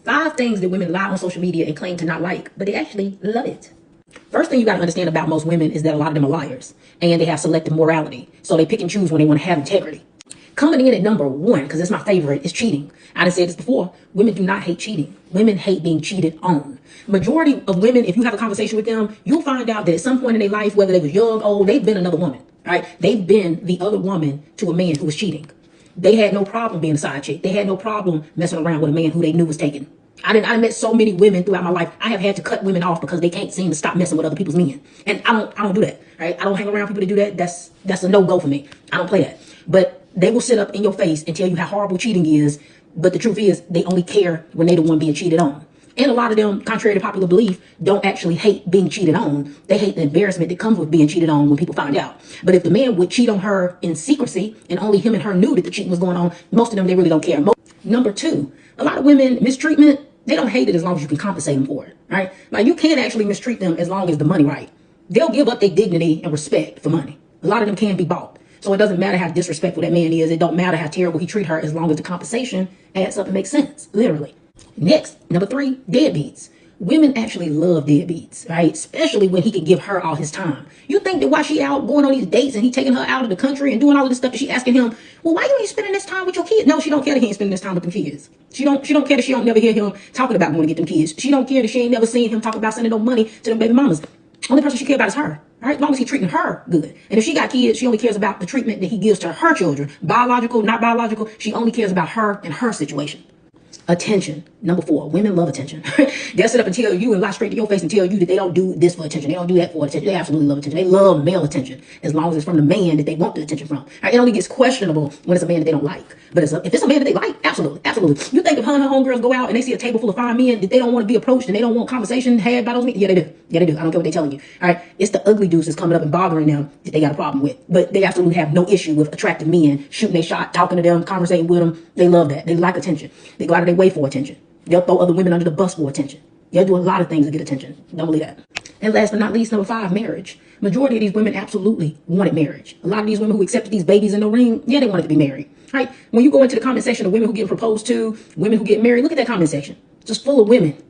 5 things that women lie on social media and claim to not like, but they actually love it. First thing you got to understand about most women is that a lot of them are liars and they have selective morality. So they pick and choose when they want to have integrity. Coming in at number 1, because it's my favorite, is cheating. I done said this before. Women do not hate cheating. Women hate being cheated on. Majority of women, if you have a conversation with them, you'll find out that at some point in their life, whether they was young, old, they've been another woman. Right? They've been the other woman to a man who was cheating. They had no problem being a side chick. They had no problem messing around with a man who they knew was taken. I met so many women throughout my life. I have had to cut women off because they can't seem to stop messing with other people's men. And I don't do that. Right? I don't hang around people that do that. That's a no-go for me. I don't play that. But they will sit up in your face and tell you how horrible cheating is. But the truth is, they only care when they're the one being cheated on. And a lot of them, contrary to popular belief, don't actually hate being cheated on. They hate the embarrassment that comes with being cheated on when people find out. But if the man would cheat on her in secrecy and only him and her knew that the cheating was going on, most of them, they really don't care. Number 2, a lot of women, mistreatment, they don't hate it as long as you can compensate them for it, right? Like, you can actually mistreat them as long as the money right. They'll give up their dignity and respect for money. A lot of them can be bought. So it doesn't matter how disrespectful that man is. It don't matter how terrible he treat her as long as the compensation adds up and makes sense, literally. Next, number 3, deadbeats. Women actually love deadbeats, right? Especially when he can give her all his time. You think that while she out going on these dates and he taking her out of the country and doing all of this stuff, that she asking him, well, why you ain't spending this time with your kids? No, she don't care that he ain't spending this time with them kids. She don't care that she don't never hear him talking about going to get them kids. She don't care that she ain't never seen him talk about sending no money to them baby mamas. Only person she care about is her. All right, as long as he's treating her good. And if she got kids, she only cares about the treatment that he gives to her children. Biological, not biological. She only cares about her and her situation. Attention. Number 4, women love attention. They'll sit up and tell you and lie straight to your face and tell you that they don't do this for attention. They don't do that for attention. They absolutely love attention. They love male attention as long as it's from the man that they want the attention from. Right? It only gets questionable when it's a man that they don't like. But if it's a man that they like, absolutely, absolutely. You think if her and her homegirls go out and they see a table full of fine men that they don't want to be approached and they don't want conversation had by those men? Yeah, they do. Yeah, they do. I don't care what they're telling you. All right. It's the ugly dudes that's coming up and bothering them that they got a problem with. But they absolutely have no issue with attractive men shooting their shot, talking to them, conversating with them. They love that. They like attention. They go out of their way for attention. They'll throw other women under the bus for attention. They'll do a lot of things to get attention. Don't believe that. And last but not least, number 5, marriage. Majority of these women absolutely wanted marriage. A lot of these women who accepted these babies in the ring, yeah, they wanted to be married. Right? When you go into the comment section of women who get proposed to, women who get married, look at that comment section. Just full of women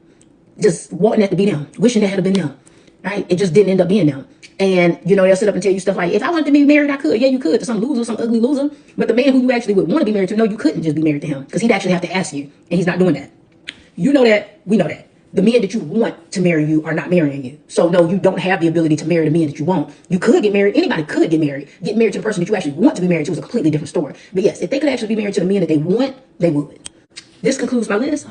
just wanting that to be them, wishing that had been them. Right? It just didn't end up being them. And, they'll sit up and tell you stuff like, if I wanted to be married, I could. Yeah, you could, to some loser, some ugly loser. But the man who you actually would want to be married to, no, you couldn't just be married to him because he'd actually have to ask you. And he's not doing that. You know that. We know that. The men that you want to marry you are not marrying you. So no, you don't have the ability to marry the men that you want. You could get married. Anybody could get married. Get married to the person that you actually want to be married to is a completely different story. But yes, if they could actually be married to the men that they want, they would. This concludes my list.